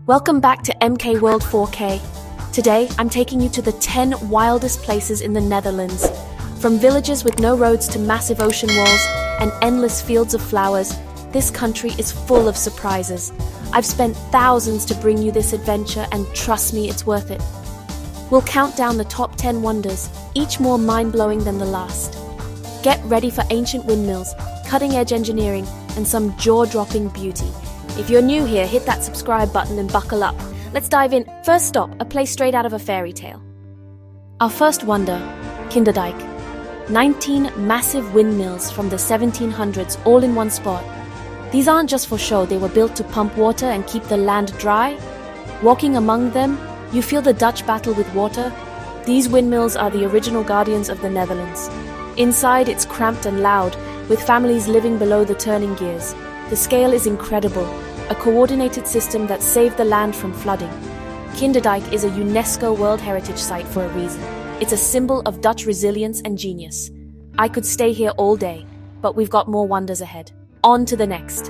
Welcome back to MK World 4K. Today, I'm taking you to the 10 wildest places in the Netherlands. From villages with no roads to massive ocean walls and endless fields of flowers, this country is full of surprises. I've spent thousands to bring you this adventure, and trust me, it's worth it. We'll count down the top 10 wonders, each more mind-blowing than the last. Get ready for ancient windmills, cutting-edge engineering, and some jaw-dropping beauty. If you're new here, hit that subscribe button and buckle up. Let's dive in. First stop, a place straight out of a fairy tale. Our first wonder, Kinderdijk. 19 massive windmills from the 1700s all in one spot. These aren't just for show, they were built to pump water and keep the land dry. Walking among them, you feel the Dutch battle with water. These windmills are the original guardians of the Netherlands. Inside, it's cramped and loud, with families living below the turning gears. The scale is incredible, a coordinated system that saved the land from flooding. Kinderdijk is a UNESCO World Heritage Site for a reason. It's a symbol of Dutch resilience and genius. I could stay here all day, but we've got more wonders ahead. On to the next.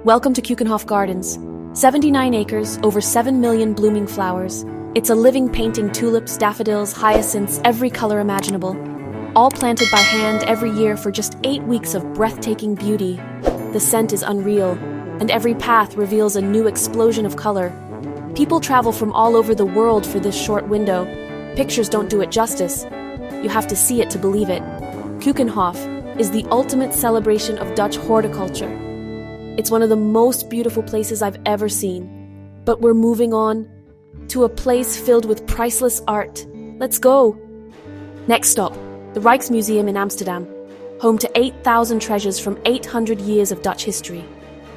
Welcome to Keukenhof Gardens. 79 acres, over 7 million blooming flowers. It's a living painting: tulips, daffodils, hyacinths, every color imaginable. All planted by hand every year for just 8 weeks of breathtaking beauty. The scent is unreal, and every path reveals a new explosion of color. People travel from all over the world for this short window. Pictures don't do it justice. You have to see it to believe it. Keukenhof is the ultimate celebration of Dutch horticulture. It's one of the most beautiful places I've ever seen. But we're moving on to a place filled with priceless art. Let's go! Next stop, the Rijksmuseum in Amsterdam, home to 8,000 treasures from 800 years of Dutch history.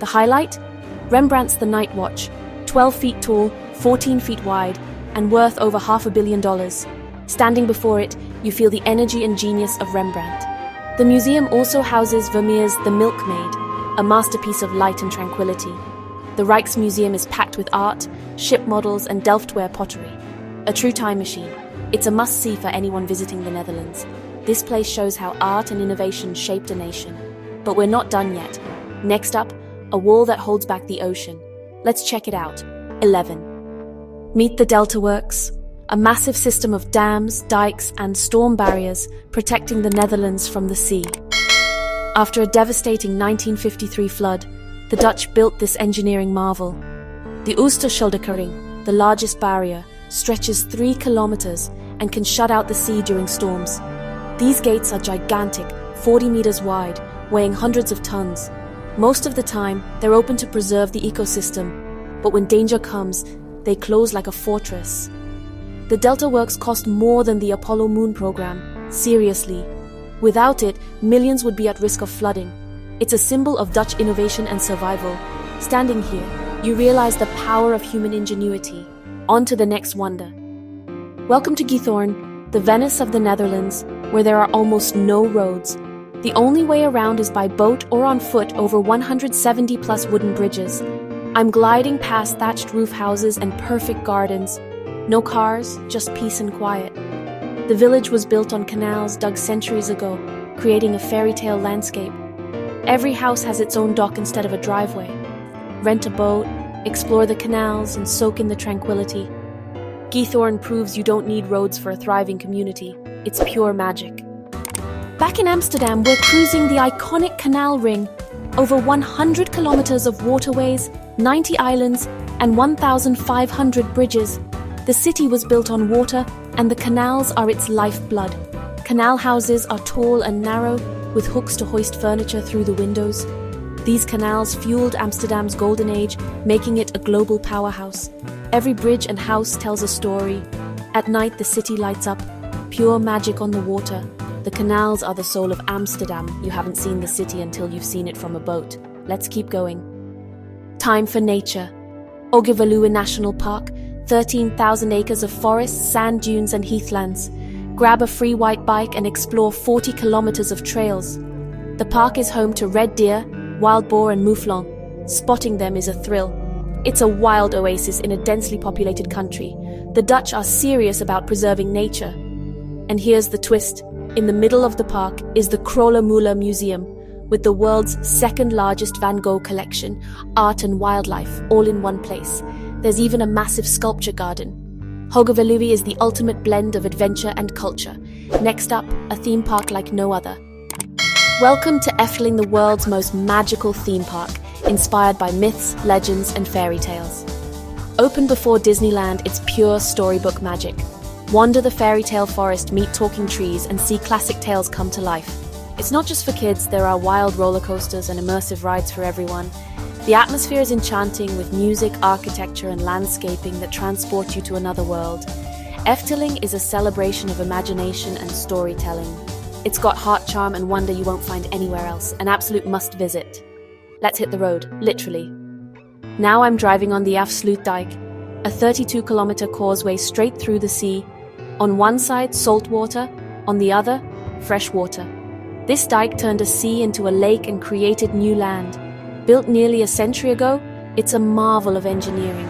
The highlight? Rembrandt's The Night Watch, 12 feet tall, 14 feet wide, and worth over $500 million. Standing before it, you feel the energy and genius of Rembrandt. The museum also houses Vermeer's The Milkmaid, a masterpiece of light and tranquility. The Rijksmuseum is packed with art, ship models, and Delftware pottery. A true time machine. It's a must-see for anyone visiting the Netherlands. This place shows how art and innovation shaped a nation. But we're not done yet. Next up, a wall that holds back the ocean. Let's check it out. 11. Meet the Delta Works, a massive system of dams, dikes, and storm barriers protecting the Netherlands from the sea. After a devastating 1953 flood, the Dutch built this engineering marvel. The Oosterscheldekering, the largest barrier, stretches 3 kilometers and can shut out the sea during storms. These gates are gigantic, 40 meters wide, weighing hundreds of tons. Most of the time, they're open to preserve the ecosystem, but when danger comes, they close like a fortress. The Delta Works cost more than the Apollo moon program. Seriously. Without it, millions would be at risk of flooding. It's a symbol of Dutch innovation and survival. Standing here, you realize the power of human ingenuity. On to the next wonder. Welcome to Giethoorn, the Venice of the Netherlands, where there are almost no roads. The only way around is by boat or on foot over 170-plus wooden bridges. I'm gliding past thatched roof houses and perfect gardens. No cars, just peace and quiet. The village was built on canals dug centuries ago, creating a fairy tale landscape. Every house has its own dock instead of a driveway. Rent a boat, explore the canals, and soak in the tranquility. Giethoorn proves you don't need roads for a thriving community. It's pure magic. Back in Amsterdam, we're cruising the iconic Canal Ring. Over 100 kilometers of waterways, 90 islands, and 1,500 bridges. The city was built on water, and the canals are its lifeblood. Canal houses are tall and narrow, with hooks to hoist furniture through the windows. These canals fueled Amsterdam's golden age, making it a global powerhouse. Every bridge and house tells a story. At night, the city lights up, pure magic on the water. The canals are the soul of Amsterdam. You haven't seen the city until you've seen it from a boat. Let's keep going. Time for nature. Ogeveluwe National Park, 13,000 acres of forests, sand dunes, and heathlands. Grab a free white bike and explore 40 kilometers of trails. The park is home to red deer, wild boar, and mouflon. Spotting them is a thrill. It's a wild oasis in a densely populated country. The Dutch are serious about preserving nature. And here's the twist. In the middle of the park is the Kröller Museum, with the world's second largest Van Gogh collection, art and wildlife, all in one place. There's even a massive sculpture garden. Hogeveluwe is the ultimate blend of adventure and culture. Next up, a theme park like no other. Welcome to Efteling, the world's most magical theme park, inspired by myths, legends, and fairy tales. Open before Disneyland, it's pure storybook magic. Wander the fairy tale forest, meet talking trees, and see classic tales come to life. It's not just for kids, there are wild roller coasters and immersive rides for everyone. The atmosphere is enchanting with music, architecture, and landscaping that transport you to another world. Efteling is a celebration of imagination and storytelling. It's got heart, charm, and wonder you won't find anywhere else, an absolute must-visit. Let's hit the road, literally. Now I'm driving on the Afsluitdijk, a 32-kilometer causeway straight through the sea. On one side, salt water, on the other, fresh water. This dike turned a sea into a lake and created new land. Built nearly a century ago, it's a marvel of engineering.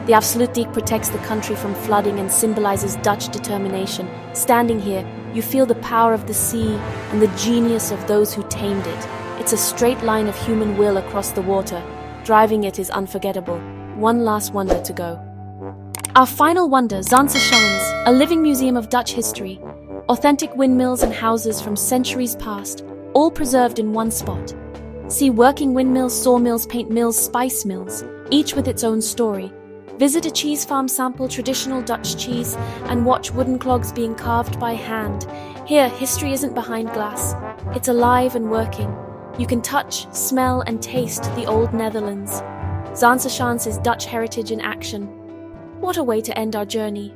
The Afsluitdijk protects the country from flooding and symbolizes Dutch determination. Standing here, you feel the power of the sea and the genius of those who tamed it. It's a straight line of human will across the water. Driving it is unforgettable. One last wonder to go. Our final wonder, Zandseschans, a living museum of Dutch history. Authentic windmills and houses from centuries past, all preserved in one spot. See working windmills, sawmills, paint mills, spice mills, each with its own story. Visit a cheese farm, sample traditional Dutch cheese, and watch wooden clogs being carved by hand. Here, history isn't behind glass. It's alive and working. You can touch, smell, and taste the old Netherlands. Zandseschans is Dutch heritage in action. What a way to end our journey.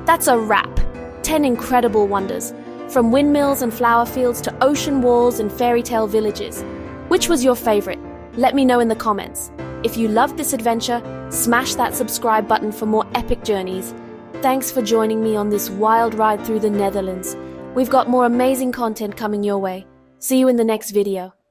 That's a wrap. 10 incredible wonders, from windmills and flower fields to ocean walls and fairy tale villages. Which was your favorite? Let me know in the comments. If you loved this adventure, smash that subscribe button for more epic journeys. Thanks for joining me on this wild ride through the Netherlands. We've got more amazing content coming your way. See you in the next video.